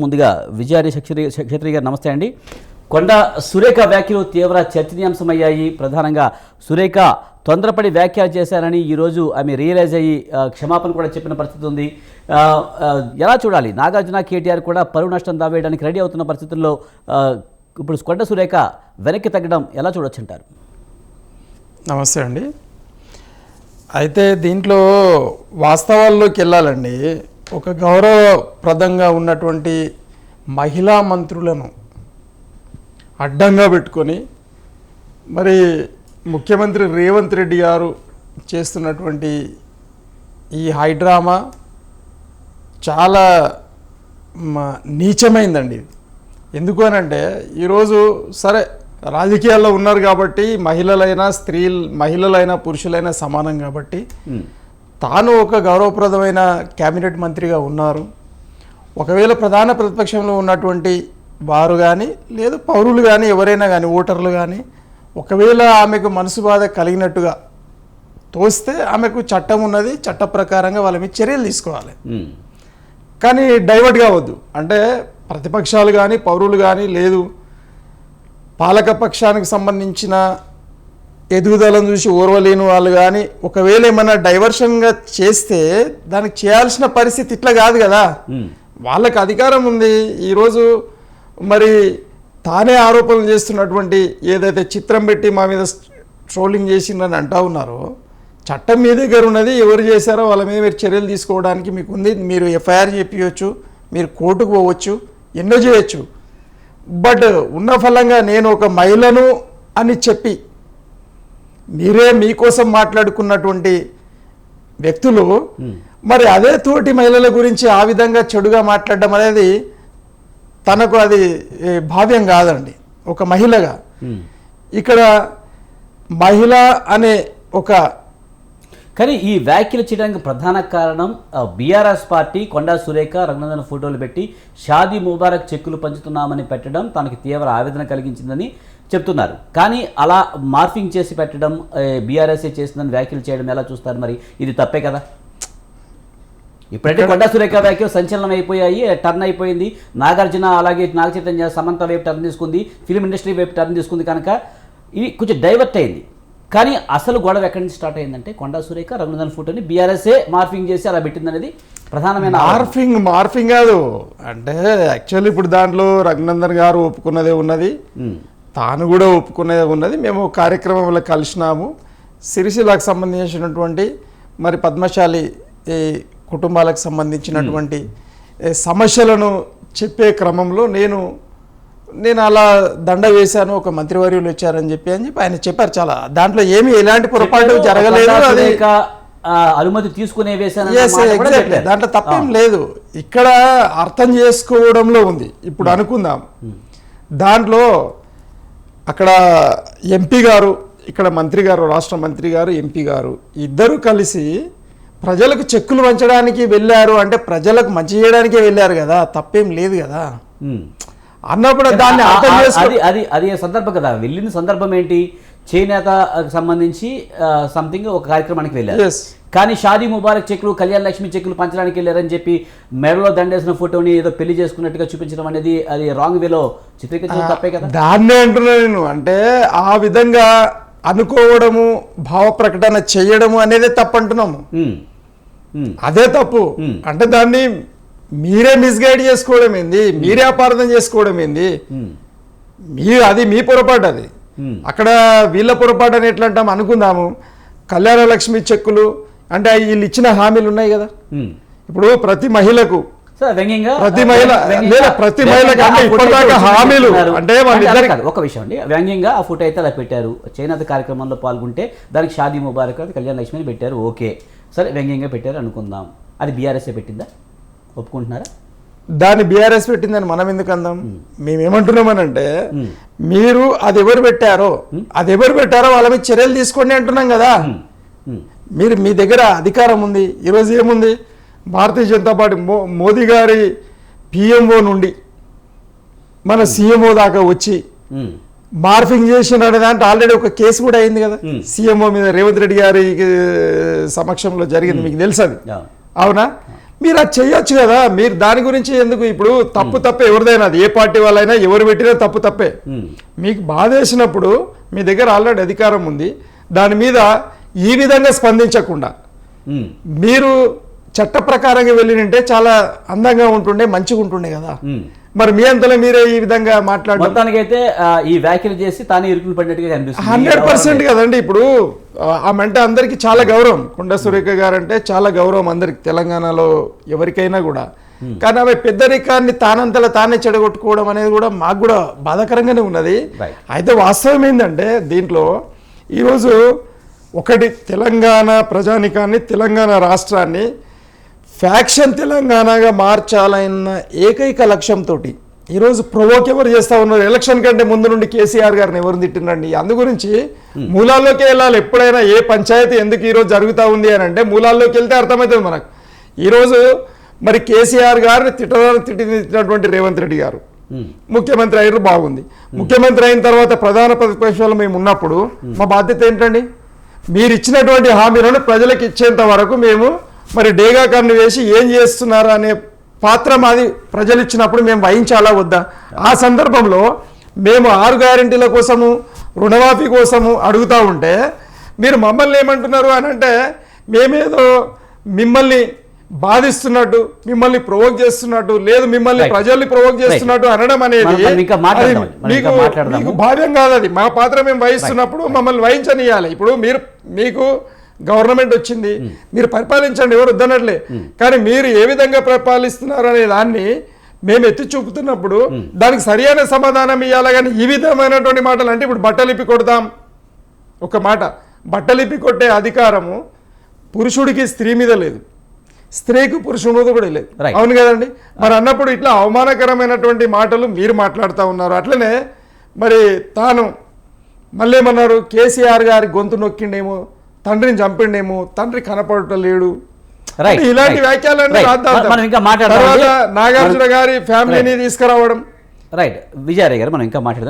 ముందుగా విజయారి క్షత్రియ గారు నమస్తే అండి. కొండ సురేఖ వ్యాఖ్యలు తీవ్ర చర్చనీయాంశమయ్యాయి. ప్రధానంగా సురేఖ తొందరపడి వ్యాఖ్యలు చేశారని ఈరోజు ఆమె రియలైజ్ అయ్యి క్షమాపణ కూడా చెప్పిన పరిస్థితి ఉంది. ఎలా చూడాలి? నాగార్జున కేటీఆర్ కూడా పరువు నష్టం దావేయడానికి రెడీ అవుతున్న పరిస్థితుల్లో ఇప్పుడు కొండ సురేఖ వెనక్కి తగ్గడం ఎలా చూడొచ్చు అంటారు? నమస్తే అండి. అయితే దీంట్లో వాస్తవాల్లోకి వెళ్ళాలండి. ఒక గౌరవప్రదంగా ఉన్నటువంటి మహిళా మంత్రులను అడ్డంగా పెట్టుకొని మరి ముఖ్యమంత్రి రేవంత్ రెడ్డి గారు చేస్తున్నటువంటి ఈ హైడ్రామా చాలా నీచమైందండి. ఎందుకు అనంటే ఈరోజు సరే రాజకీయాల్లో ఉన్నారు కాబట్టి మహిళలైనా పురుషులైనా సమానం కాబట్టి తాను ఒక గౌరవప్రదమైన క్యాబినెట్ మంత్రిగా ఉన్నారు. ఒకవేళ ప్రధాన ప్రతిపక్షంలో ఉన్నటువంటి వారు కానీ లేదు పౌరులు కానీ ఎవరైనా కానీ ఓటర్లు కానీ ఒకవేళ ఆమెకు మనసు బాధ కలిగినట్టుగా తోస్తే ఆమెకు చట్టం ఉన్నది, చట్ట ప్రకారంగా వాళ్ళ మీద చర్యలు తీసుకోవాలి. కానీ డైవర్ట్ కావద్దు. అంటే ప్రతిపక్షాలు కానీ పౌరులు కానీ లేదు పాలక పక్షానికి సంబంధించిన ఎదుగుదలను చూసి ఓర్వలేని వాళ్ళు కానీ ఒకవేళ ఏమైనా డైవర్షన్గా చేస్తే దానికి చేయాల్సిన పరిస్థితి ఇట్లా కాదు కదా. వాళ్ళకి అధికారం ఉంది. ఈరోజు మరి తానే ఆరోపణలు చేస్తున్నటువంటి ఏదైతే చిత్రం పెట్టి మా మీద ట్రోలింగ్ చేసిందని అంటా ఉన్నారో చట్టం మీ దగ్గర ఉన్నది. ఎవరు చేశారో వాళ్ళ మీద మీరు చర్యలు తీసుకోవడానికి మీకు ఉంది. మీరు ఎఫ్ఐఆర్ చెప్పవచ్చు, మీరు కోర్టుకు పోవచ్చు, ఎన్నో చేయొచ్చు. బట్ ఉన్న ఫలంగా నేను ఒక మహిళను అని చెప్పి మీరే మీకోసం మాట్లాడుకున్నటువంటి వ్యక్తులు మరి అదే తోటి మహిళల గురించి ఆ విధంగా చెడుగా మాట్లాడడం అనేది తనకు అది భావ్యం కాదండి. ఒక మహిళగా ఇక్కడ మహిళ అనే ఒక కానీ ఈ వ్యాఖ్యలు చేయడానికి ప్రధాన కారణం బీఆర్ఎస్ పార్టీ కొండా సురేఖ రఘునందన్ ఫోటోలు పెట్టి షాదీ ముబారక్ చెక్కులు పంచుతున్నామని పెట్టడం తనకి తీవ్ర ఆవేదన కలిగించిందని చెప్తున్నారు. కానీ అలా మార్ఫింగ్ చేసి పెట్టడం బీఆర్ఎస్ఏ చేసిందని వ్యాఖ్యలు చేయడం ఎలా చూస్తారు? మరి ఇది తప్పే కదా. ఇప్పుడైతే కొండా సురేఖ వ్యాఖ్యలు సంచలనం అయిపోయాయి, టర్న్ అయిపోయింది. నాగార్జున అలాగే నాగ చైతన్య సమంత వైపు టర్న్ తీసుకుంది, ఫిలిం ఇండస్ట్రీ వైపు టర్న్ తీసుకుంది. కనుక ఇది కొంచెం డైవర్ట్ అయింది. కానీ అసలు గొడవ ఎక్కడి నుంచి స్టార్ట్ అయిందంటే కొండా సురేఖ రఘునందన్ ఫోటోని బీఆర్ఎస్ఏ మార్ఫింగ్ చేసి అలా పెట్టిందనేది ప్రధానమైన మార్ఫింగ్ కాదు. అంటే యాక్చువల్లీ ఇప్పుడు దాంట్లో రఘునందన్ గారు ఒప్పుకున్నదే ఉన్నది, తాను కూడా ఒప్పుకునేదే ఉన్నది. మేము కార్యక్రమంలో కలిసినాము. సిరిసిల్లకు సంబంధించినటువంటి మరి పద్మశాలి కుటుంబాలకు సంబంధించినటువంటి సమస్యలను చెప్పే క్రమంలో నేను అలా దండ వేశాను, ఒక మంత్రివర్యులు వచ్చారని చెప్పి ఆయన చెప్పారు. చాలా దాంట్లో ఏమి ఎలాంటి పొరపాటు జరగలేదు. అది అనుమతి తీసుకునే దాంట్లో తప్పేం లేదు. ఇక్కడ అర్థం చేసుకోవడంలో ఉంది. ఇప్పుడు అనుకుందాం, దాంట్లో అక్కడ ఎంపీ గారు, ఇక్కడ మంత్రి గారు, రాష్ట్ర మంత్రి గారు, ఎంపీ గారు ఇద్దరు కలిసి ప్రజలకు చెక్కులు పంచడానికి వెళ్ళారు. అంటే ప్రజలకు మంచి చేయడానికే వెళ్ళారు కదా, తప్పేం లేదు కదా అన్నప్పుడు దాన్ని అర్థం చేసుకోవాలి. అది సందర్భం కదా. వెళ్ళిన సందర్భం ఏంటి? చేనేతకు సంబంధించి సంథింగ్ ఒక కార్యక్రమానికి వెళ్ళారు. కానీ షాదీ ముబారక్ చెక్కులు, కళ్యాణ లక్ష్మి చెక్కులు పంచడానికి వెళ్ళారని చెప్పి మెడలో దండేసిన ఫోటోని ఏదో పెళ్లి చేసుకున్నట్టుగా చూపించడం అనేది అది రాంగ్ వేలో చిత్రీకరించడం తప్పే కదా. దాన్నే అంటున్నా నేను. అంటే ఆ విధంగా అనుకోవడము, భావ ప్రకటన చేయడము అనేది తప్పు అంటున్నాము. అదే తప్పు. అంటే దాన్ని మీరే మిస్గైడ్ చేసుకోవడం ఏంది, మీరే అపార్థం చేసుకోవడం ఏంది, అది మీ పొరపాటు. అది అక్కడ వీళ్ళ పొరపాటు అని ఎట్లా అంటాం అనుకుందాము. కళ్యాణ లక్ష్మి చెక్కులు అంటే వీళ్ళు ఇచ్చిన హామీలు ఉన్నాయి కదా. ఇప్పుడు ప్రతి మహిళకు హామీలు అంటే ఒక విషయం అండి, వ్యంగ్యంగా ఆ ఫోటో అయితే అలా పెట్టారు. చేనేత కార్యక్రమంలో పాల్గొంటే దానికి షాదీ ముబారక్ కళ్యాణ లక్ష్మిని పెట్టారు. ఓకే సరే, వ్యంగ్యంగా పెట్టారు అనుకుందాం. అది బీఆర్ఎస్ఏ పెట్టిందా? ఒప్పుకుంటున్నారా? దాన్ని బీఆర్ఎస్ పెట్టిందని మనం ఎందుకు అందాం? మేమేమంటున్నామనంటే మీరు అది ఎవరు పెట్టారో వాళ్ళ మీద చర్యలు తీసుకోండి అంటున్నాం కదా. మీరు మీ దగ్గర అధికారం ఉంది. ఈరోజు ఏముంది, భారతీయ జనతా పార్టీ మోదీ గారి పిఎంఓ నుండి మన సీఎంఓ దాకా వచ్చి మార్ఫింగ్ చేసిన దాంట్లో ఆల్రెడీ ఒక కేసు కూడా అయింది కదా సీఎంఓ మీద, రేవంత్ రెడ్డి గారి సమక్షంలో జరిగింది. మీకు తెలుసు అది, అవునా? మీరు అది చెయ్యొచ్చు కదా. మీరు దాని గురించి ఎందుకు ఇప్పుడు తప్పే ఎవరిదైనా, అది ఏ పార్టీ వాళ్ళైనా ఎవరు పెట్టినా తప్పే. మీకు బాధ వేసినప్పుడు మీ దగ్గర ఆల్రెడీ అధికారం ఉంది, దాని మీద ఈ విధంగా స్పందించకుండా మీరు చట్ట ప్రకారంగా వెళ్ళినంటే చాలా అందంగా ఉంటుండే, మంచిగా ఉంటుండే కదా. మరి మీ అంతలో మీరే ఈ విధంగా మాట్లాడారు. మొత్తానికైతే ఈ వ్యాఖ్యలు చేసి తాను ఇరుకులు పడినట్టుగా కనిపిస్తుంది. 100% కదండి. ఇప్పుడు ఆమె అంటే అందరికి చాలా గౌరవం, కొండా సురేఖ గారు అంటే చాలా గౌరవం అందరికి, తెలంగాణలో ఎవరికైనా కూడా. కానీ ఆమె పెద్దరికాన్ని తానంతలా తానే చెడగొట్టుకోవడం అనేది కూడా మాకు కూడా బాధాకరంగానే ఉన్నది. అయితే వాస్తవం ఏంటంటే దీంట్లో ఈరోజు ఒకటి, తెలంగాణ ప్రజానికాన్ని, తెలంగాణ రాష్ట్రాన్ని ఫ్యాక్షన్ తెలంగాణగా మార్చాలన్న ఏకైక లక్ష్యంతో ఈరోజు ప్రొవోక్ ఎవరు చేస్తూ ఉన్నారు. ఎలక్షన్ కంటే ముందు నుండి కేసీఆర్ గారిని ఎవరు తిట్టినండి. అందు గురించి మూలాల్లోకి వెళ్ళాలి. ఎప్పుడైనా ఏ పంచాయతీ ఎందుకు ఈరోజు జరుగుతూ ఉంది అని అంటే మూలాల్లోకి వెళ్తే అర్థమవుతుంది మనకు. ఈరోజు మరి కేసీఆర్ గారిని తిట్టినటువంటి రేవంత్ రెడ్డి గారు ముఖ్యమంత్రి అయ్యారు, బాగుంది. ముఖ్యమంత్రి అయిన తర్వాత ప్రధాన ప్రతిపక్షంలో మేము ఉన్నప్పుడు మా బాధ్యత ఏంటండి, మీరు ఇచ్చినటువంటి హామీలను ప్రజలకు ఇచ్చేంత వరకు మేము మరి డేగా కన్ను వేసి ఏం చేస్తున్నారు అనే పాత్ర మాది. ప్రజలు ఇచ్చినప్పుడు మేము వహించాలా వద్దా? ఆ సందర్భంలో మేము 6 గ్యారెంటీల కోసము, రుణమాఫీ కోసము అడుగుతూ ఉంటే మీరు మమ్మల్ని ఏమంటున్నారు అని అంటే మేమేదో మిమ్మల్ని బాధిస్తున్నట్టు, మిమ్మల్ని ప్రొవోక్ చేస్తున్నట్టు, లేదు మిమ్మల్ని ప్రజల్ని ప్రొవోక్ చేస్తున్నట్టు అనడం అనేది మీకు భావ్యం కాదు. అది మా పాత్ర మేము వహిస్తున్నప్పుడు మమ్మల్ని వహించనియాలి. ఇప్పుడు మీకు గవర్నమెంట్ వచ్చింది, మీరు పరిపాలించండి, ఎవరు వద్దనట్లే. కానీ మీరు ఏ విధంగా పరిపాలిస్తున్నారు అనే దాన్ని మేము ఎత్తి చూపుతున్నప్పుడు దానికి సరైన సమాధానం ఇవ్వాలి. కానీ ఈ విధమైనటువంటి మాటలు అంటే ఇప్పుడు బట్టలిప్పి కొడతాం ఒక మాట, బట్టలిప్పి కొట్టే అధికారము పురుషుడికి స్త్రీ మీద లేదు, స్త్రీకి పురుషుడి మీద కూడా లేదు. అవును కదండి. మరి అన్నప్పుడు ఇట్లా అవమానకరమైనటువంటి మాటలు మీరు మాట్లాడుతూ ఉన్నారు. అట్లనే మరి తాను మళ్ళీ ఏమన్నారు, కేసీఆర్ గారి గొంతు నొక్కిండేమో, తండ్రిని చంపిండేమో, తండ్రి కనపడటం లేడు, ఇలాంటి వ్యాఖ్యలన్నీ తర్వాత నాగార్జున గారి ఫ్యామిలీని తీసుకురావడం. రైట్ విజయారాయ్ గారు, మనం ఇంకా మాట్లాడదాం.